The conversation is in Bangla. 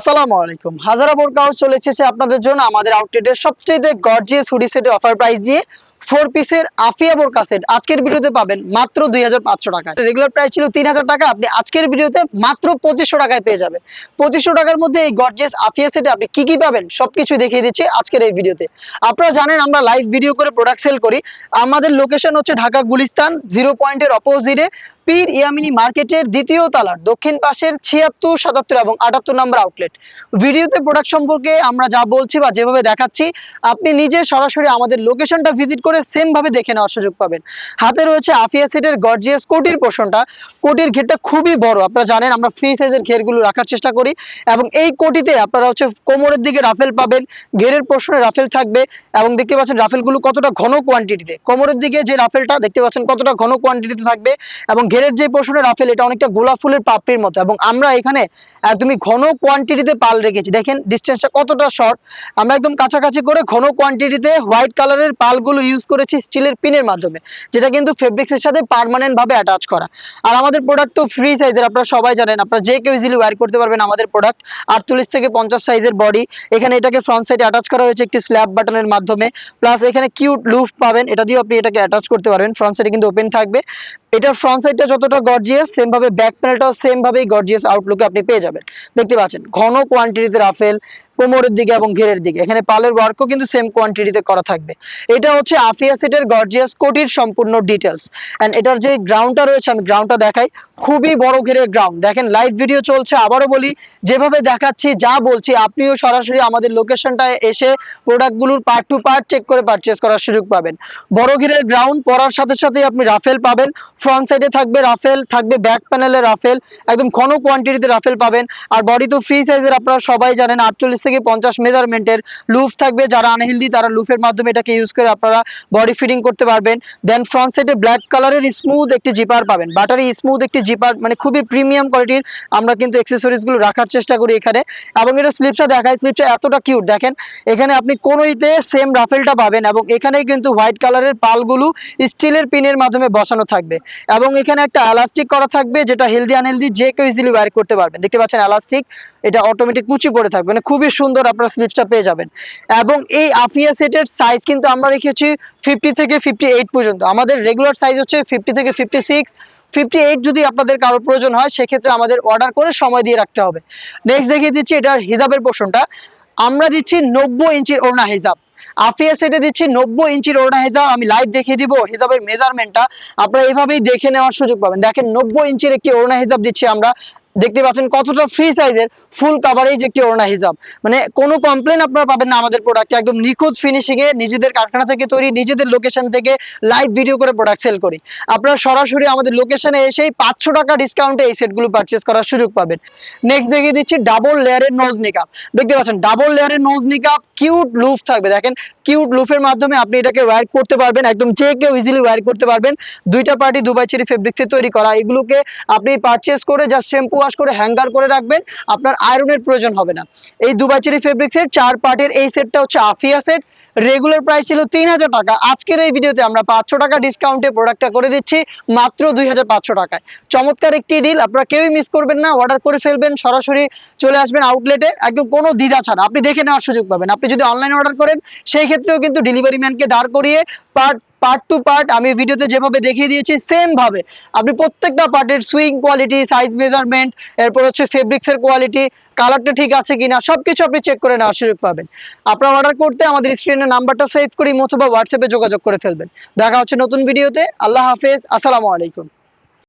আসসালামু আলাইকুম। হাজারা বোরকাও চলে এসেছে আপনাদের জন্য আমাদের আউটলেটের সবচেয়ে গর্জিয়াস হুডি সেটে অফার প্রাইস দিয়ে 4 পিসের আফিয়া বোরকা সেট আজকের ভিডিওতে পাবেন মাত্র 2500 টাকায়। রেগুলার প্রাইস ছিল 3000 টাকা, আপনি আজকের ভিডিওতে মাত্র 2500 টাকায় পেয়ে যাবেন। 2500 টাকার মধ্যে এই গর্জিয়াস আফিয়া সেটে আপনি কি কি পাবেন সবকিছু দেখিয়ে দিচ্ছি আজকের এই ভিডিওতে। আপনারা জানেন আমরা লাইভ ভিডিও করে প্রোডাক্ট সেল করি। আমাদের লোকেশন হচ্ছে ঢাকা গুলিস্তান 0 পয়েন্টের অপোজিটে পীর ইয়ামিনী মার্কেটের দ্বিতীয় তলার দক্ষিণ পাশের 76, 77 এবং 78 নম্বর আউটলেট। ভিডিওতে প্রোডাক্ট সম্পর্কে আমরা যা বলছি বা যেভাবে দেখাচ্ছি আপনি নিজে সরাসরি আমাদের লোকেশনটা ভিজিট করে সেম ভাবে দেখে নেওয়ার সুযোগ পাবেন। হাতে রয়েছে আফিয়া সেটের গর্জিয়াস কোটির পোর্শনটা। কোটির ঘেরটা খুবই বড়, আপনারা জানেন আমরা ফ্রি সাইজের ঘেরগুলো রাখার চেষ্টা করি এবং এই কোটিতে আপনারা হচ্ছে কোমরের দিকে রাফেল পাবেন, ঘেরের পোর্শনে রাফেল থাকবে এবং দেখতে পাচ্ছেন রাফেলগুলো কতটা ঘন কোয়ান্টিটিতে। কোমরের দিকে যে রাফেলটা দেখতে পাচ্ছেন কতটা ঘন কোয়ান্টিটিতে থাকবে এবং ঘেরের যে পোর্শনের রাফেল এটা অনেকটা গোলাপ ফুলের পাপড়ির মতো এবং আমরা এখানে একদমই ঘন কোয়ান্টিটিতে পাল রেখেছি। দেখেন ডিসটেন্সটা কতটা শর্ট, আমরা একদম কাছাকাছি করে ঘন কোয়ান্টিটিতে হোয়াইট কালারের পালগুলো ইউজ করেছি স্টিলের পিনের মাধ্যমে, যেটা কিন্তু ফেব্রিক্সের সাথে পার্মানেন্ট ভাবে অ্যাটাচ করা। আর আমাদের প্রোডাক্ট তো ফ্রি সাইজের, আপনারা সবাই জানেন, আপনারা যে কেউ ইজিলি ওয়্যার করতে পারবেন আমাদের প্রোডাক্ট। 48 থেকে 50 সাইজের বডি, এখানে এটাকে ফ্রন্ট সাইডে অ্যাটাচ করা হয়েছে একটি স্ল্যাব বাটনের মাধ্যমে, প্লাস এখানে কিউট লুফ পাবেন, এটা দিয়ে আপনি এটাকে অ্যাটাচ করতে পারবেন। ফ্রন্ট সাইডে কিন্তু ওপেন থাকবে। এটার ফ্রন্ট সাইডটা যতটা গর্জিয়াস সেম ভাবে ব্যাক প্যানেলটাও সেম ভাবেই গর্জিয়াস আউটলুকে আপনি পেয়ে যাবেন। দেখতে পাচ্ছেন ঘন কোয়ান্টিটিতে রাফেল কোমরের দিকে এবং ঘেরের দিকে, এখানে পালের ওয়ার্কও কিন্তু সেম কোয়ান্টিটিতে করা থাকবে। এটা হচ্ছে আফিয়া সেটের গর্জিয়াস কোটির সম্পূর্ণ ডিটেলস। এন্ড এটার যে গ্রাউন্ডটা রয়েছে আমি গ্রাউন্ডটা দেখাই, খুবই বড় ঘেরের গ্রাউন্ড। দেখেন লাইভ ভিডিও চলছে, আবারও বলি যেভাবে দেখাচ্ছি যা বলছি আপনিও সরাসরি আমাদের লোকেশনটায় এসে প্রোডাক্টগুলোর পার্ট টু পার্ট চেক করে পারচেজ করার সুযোগ পাবেন। বড় ঘেরের গ্রাউন্ড পরার সাথে সাথে আপনি রাফেল পাবেন, ফ্রন্ট সাইডে থাকবে রাফেল, থাকবে ব্যাক প্যানেলে রাফেল, একদম ঘন কোয়ান্টিটিতে রাফেল পাবেন। আর বডি তো ফ্রি সাইজের, আপনারা সবাই জানেন 48 থেকে 50 মেজারমেন্টের লুফ থাকবে। যারা আনহেলদি তারা লুফের মাধ্যমে এটাকে ইউজ করে আপনারা বডি ফিটিং করতে পারবেন। দেন ফ্রন্ট সাইডে ব্ল্যাক কালারের স্মুথ একটি জিপার পাবেন, বাটারি স্মুথ একটি জিপার, মানে খুবই প্রিমিয়াম কোয়ালিটির আমরা কিন্তু অ্যাকসেসরিজ গুলো রাখার চেষ্টা করি এখানে। এবং এটা স্লিপসটা দেখায়, স্লিপসটা এতটা কিউট। দেখেন এখানে আপনি কোনোইতে সেম রাফেলটা পাবেন এবং এখানেই কিন্তু হোয়াইট কালারের পালগুলো স্টিলের পিনের মাধ্যমে বসানো থাকবে এবং এখানে একটা এলাস্টিক করা থাকবে যেটা হেলদি আনহেলদি যে কেউ ইজিলি ওয়্যার করতে পারবেন। দেখতে পাচ্ছেন এলাস্টিক, এটা অটোমেটিক কুচি পড়ে থাকবে, মানে খুবই সুন্দর আপনারা স্লিপসটা পেয়ে যাবেন। এবং এই আফিয়া সেটের সাইজ কিন্তু আমরা রেখেছি 50 থেকে 58 পর্যন্ত। আমাদের রেগুলার সাইজ হচ্ছে 50 থেকে 56, 58 যদি আপনাদের কারো প্রয়োজন হয় সেক্ষেত্রে আমাদের অর্ডার করে সময় দিয়ে রাখতে হবে। নেক্সট দেখিয়ে দিচ্ছি এটার হিজাবের পোর্শনটা। আমরা দিচ্ছি 90 ইঞ্চির ওড়না হিজাব। আফিয়া সেটে দিচ্ছি 90 ইঞ্চির ওড়না হিজাব। আমি লাইভ দেখিয়ে দিব হিজাবের মেজারমেন্টটা, আপনারা এভাবেই দেখে নেওয়ার সুযোগ পাবেন। দেখেন 90 ইঞ্চির একটি ওড়না হিজাব দিচ্ছি আমরা। দেখতে পাচ্ছেন কতটা ফ্রি সাইজের ফুল কাভারেজ একটি ওড়না হিজাব, মানে কোনো কমপ্লেন আপনারা পাবেন না আমাদের প্রোডাক্টে। একদম নিখুঁত ফিনিশিং এ নিজেদের কারখানা থেকে তৈরি, নিজেদের লোকেশন থেকে লাইভ ভিডিও করে প্রোডাক্ট সেল করি। আপনারা সরাসরি আমাদের লোকেশনে এসেই 500 টাকা ডিসকাউন্টে এই সেটগুলো পারচেজ করার সুযোগ পাবেন। নেক্সট দেখিয়ে দিচ্ছি ডাবল লেয়ারের নোজ নিকাপ। দেখতে পাচ্ছেন ডাবল লেয়ারের নোজ নিকাপ, কিউট লুফ থাকবে। দেখেন কিউট লুফের মাধ্যমে আপনি এটাকে ওয়্যার করতে পারবেন, একদম যে কেউ ইজিলি ওয়্যার করতে পারবেন। দুইটা পার্টি দুবাই চেরি ফেব্রিক্সে তৈরি করা, এগুলোকে আপনি পারচেজ করে জাস্ট শ্যাম্পু ওয়াশ করে হ্যাঙ্গার করে রাখবেন, আপনার আয়রনের প্রয়োজন হবে না। এই দুবাই চেরি ফেব্রিক্সের 4 পার্টের এই সেটটা হচ্ছে আফিয়া সেট। রেগুলার প্রাইস ছিল 3000 টাকা, আজকের এই ভিডিওতে আমরা 500 টাকা ডিসকাউন্টে প্রোডাক্টটা করে দিচ্ছি মাত্র 2500 টাকায়। চমৎকার একটি ডিল, আপনারা কেউই মিস করবেন না। অর্ডার করে ফেলবেন, সরাসরি চলে আসবেন আউটলেটে, একদম কোনো দ্বিধা ছাড়া আপনি দেখে নেওয়ার সুযোগ পাবেন। আপনি যদি অনলাইনে অর্ডার করেন সেই ক্ষেত্রেও কিন্তু ডেলিভারি ম্যানকে দাঁড় করিয়ে পার্ট টু পার্ট আমি ভিডিওতে যেভাবে দেখিয়ে দিয়েছি সেম ভাবে আপনি প্রত্যেকটা পার্টের সুইং কোয়ালিটি, সাইজ মেজারমেন্ট, এরপর হচ্ছে ফেব্রিক্সের কোয়ালিটি, কালারটা ঠিক আছে কিনা সবকিছু আপনি চেক করে নেওয়ার সুযোগ পাবেন। আপনারা অর্ডার করতে আমাদের স্ক্রিনের নাম্বারটা সেভ করি অথবা হোয়াটসঅ্যাপে যোগাযোগ করে ফেলবেন। দেখা হচ্ছে নতুন ভিডিওতে। আল্লাহ হাফেজ, আসসালামু আলাইকুম।